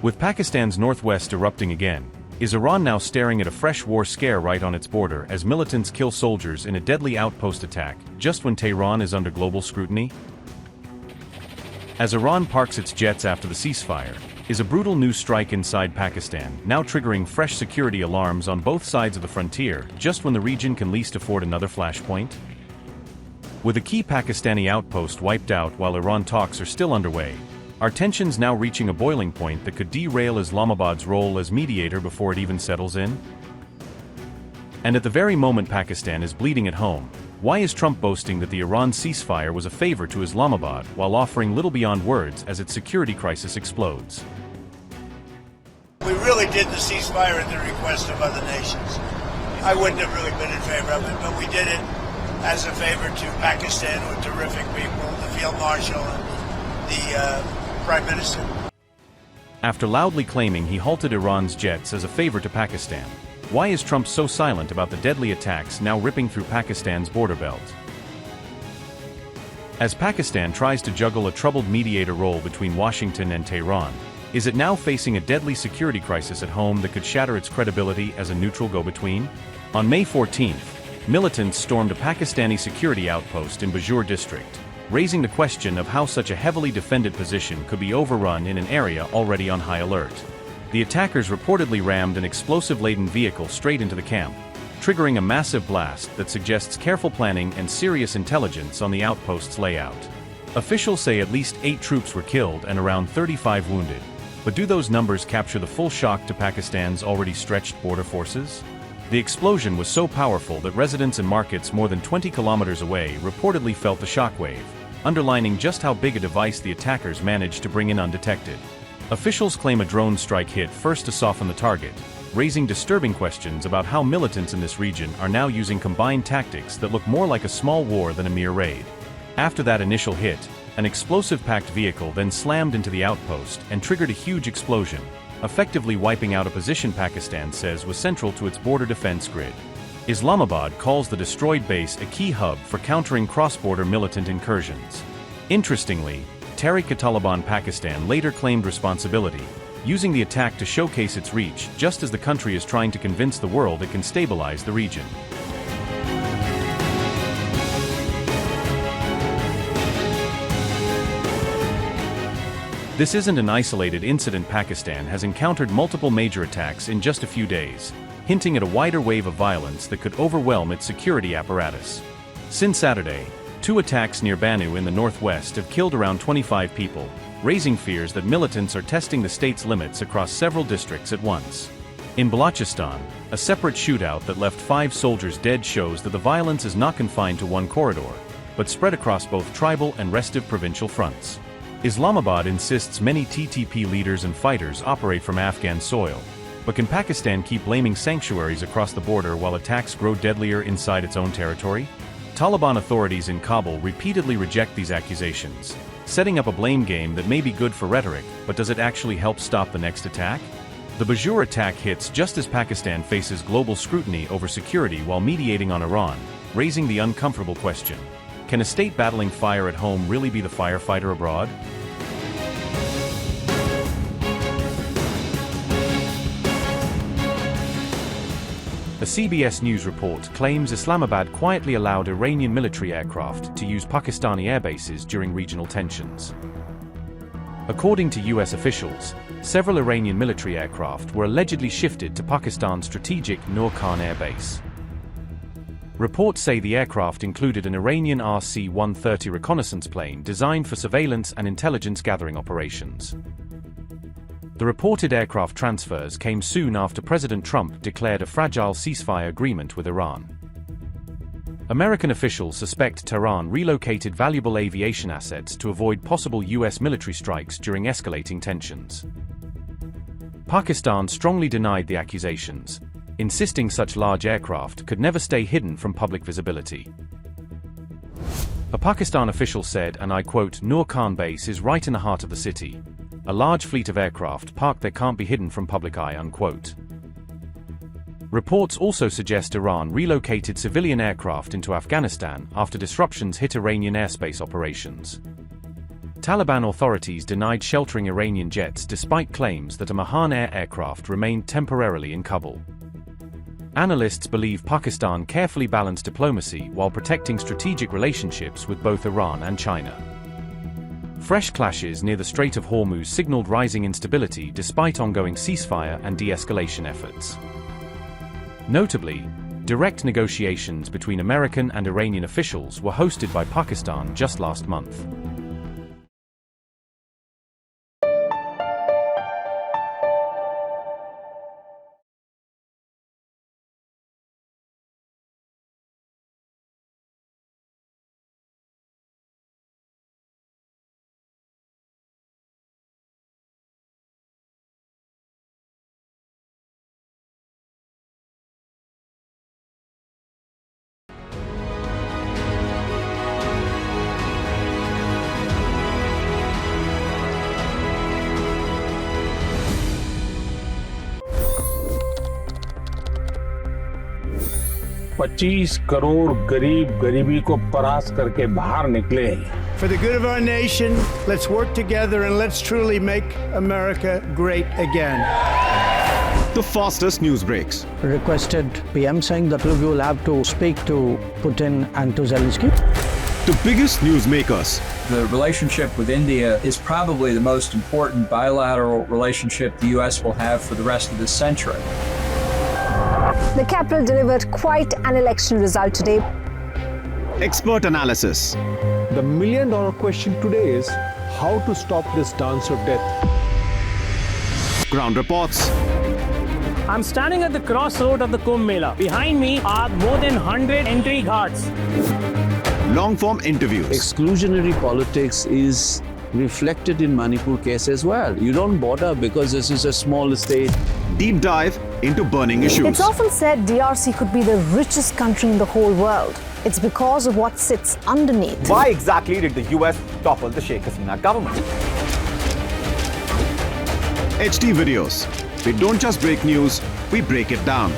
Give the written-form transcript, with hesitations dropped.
With Pakistan's northwest erupting again, is Iran now staring at a fresh war scare right on its border as militants kill soldiers in a deadly outpost attack, just when Tehran is under global scrutiny? As Iran parks its jets after the ceasefire, is a brutal new strike inside Pakistan now triggering fresh security alarms on both sides of the frontier, just when the region can least afford another flashpoint? With a key Pakistani outpost wiped out while Iran talks are still underway, are tensions now reaching a boiling point that could derail Islamabad's role as mediator before it even settles in? And at the very moment Pakistan is bleeding at home, why is Trump boasting that the Iran ceasefire was a favor to Islamabad while offering little beyond words as its security crisis explodes? We really did the ceasefire at the request of other nations. I wouldn't have really been in favor of it, but we did it as a favor to Pakistan with terrific people, the Field Marshal and the Prime Minister. After loudly claiming he halted Iran's jets as a favor to Pakistan, why is Trump so silent about the deadly attacks now ripping through Pakistan's border belt? As Pakistan tries to juggle a troubled mediator role between Washington and Tehran, is it now facing a deadly security crisis at home that could shatter its credibility as a neutral go-between? On May 14th, militants stormed a Pakistani security outpost in Bajaur district, raising the question of how such a heavily defended position could be overrun in an area already on high alert. The attackers reportedly rammed an explosive-laden vehicle straight into the camp, triggering a massive blast that suggests careful planning and serious intelligence on the outpost's layout. Officials say at least 8 troops were killed and around 35 wounded, but do those numbers capture the full shock to Pakistan's already stretched border forces? The explosion was so powerful that residents in markets more than 20 kilometers away reportedly felt the shockwave, underlining just how big a device the attackers managed to bring in undetected. Officials claim a drone strike hit first to soften the target, raising disturbing questions about how militants in this region are now using combined tactics that look more like a small war than a mere raid. After that initial hit, an explosive-packed vehicle then slammed into the outpost and triggered a huge explosion, effectively wiping out a position Pakistan says was central to its border defense grid. Islamabad calls the destroyed base a key hub for countering cross-border militant incursions. Interestingly, Tehreek-e-Taliban Pakistan later claimed responsibility, using the attack to showcase its reach just as the country is trying to convince the world it can stabilize the region. This isn't an isolated incident. Pakistan has encountered multiple major attacks in just a few days, hinting at a wider wave of violence that could overwhelm its security apparatus. Since Saturday, 2 attacks near Banu in the northwest have killed around 25 people, raising fears that militants are testing the state's limits across several districts at once. In Balochistan, a separate shootout that left 5 soldiers dead shows that the violence is not confined to one corridor, but spread across both tribal and restive provincial fronts. Islamabad insists many TTP leaders and fighters operate from Afghan soil, but can Pakistan keep blaming sanctuaries across the border while attacks grow deadlier inside its own territory? Taliban authorities in Kabul repeatedly reject these accusations, setting up a blame game that may be good for rhetoric, but does it actually help stop the next attack? The Bajaur attack hits just as Pakistan faces global scrutiny over security while mediating on Iran, raising the uncomfortable question: can a state battling fire at home really be the firefighter abroad? A CBS News report claims Islamabad quietly allowed Iranian military aircraft to use Pakistani airbases during regional tensions. According to US officials, several Iranian military aircraft were allegedly shifted to Pakistan's strategic Noor Khan air base. Reports say the aircraft included an Iranian RC-130 reconnaissance plane designed for surveillance and intelligence gathering operations. The reported aircraft transfers came soon after President Trump declared a fragile ceasefire agreement with Iran. American officials suspect Tehran relocated valuable aviation assets to avoid possible US military strikes during escalating tensions. Pakistan strongly denied the accusations, insisting such large aircraft could never stay hidden from public visibility. A Pakistan official said, and I quote, "Noor Khan base is right in the heart of the city. A large fleet of aircraft parked there can't be hidden from public eye," unquote. Reports also suggest Iran relocated civilian aircraft into Afghanistan after disruptions hit Iranian airspace operations. Taliban authorities denied sheltering Iranian jets despite claims that a Mahan Air aircraft remained temporarily in Kabul. Analysts believe Pakistan carefully balanced diplomacy while protecting strategic relationships with both Iran and China. Fresh clashes near the Strait of Hormuz signaled rising instability despite ongoing ceasefire and de-escalation efforts. Notably, direct negotiations between American and Iranian officials were hosted by Pakistan just last month. $25 crore गरीब गरीबी को परास्त करके बाहर निकले। For the good of our nation, let's work together and let's truly make America great again. The fastest news breaks. Requested PM saying that we will have to speak to Putin and to Zelensky. The biggest newsmakers. The relationship with India is probably the most important bilateral relationship the U.S. will have for the rest of this century. The capital delivered quite an election result today. Expert analysis. The million-dollar question today is how to stop this dance of death. Ground reports. I'm standing at the crossroad of the Kumbh Mela. Behind me are more than 100 entry guards. Long-form interviews. Exclusionary politics is reflected in Manipur case as well. You don't bother because this is a small state. Deep dive into burning issues. It's often said DRC could be the richest country in the whole world. It's because of what sits underneath. Why exactly did the US topple the Sheikh Hasina government? HD videos. We don't just break news, we break it down.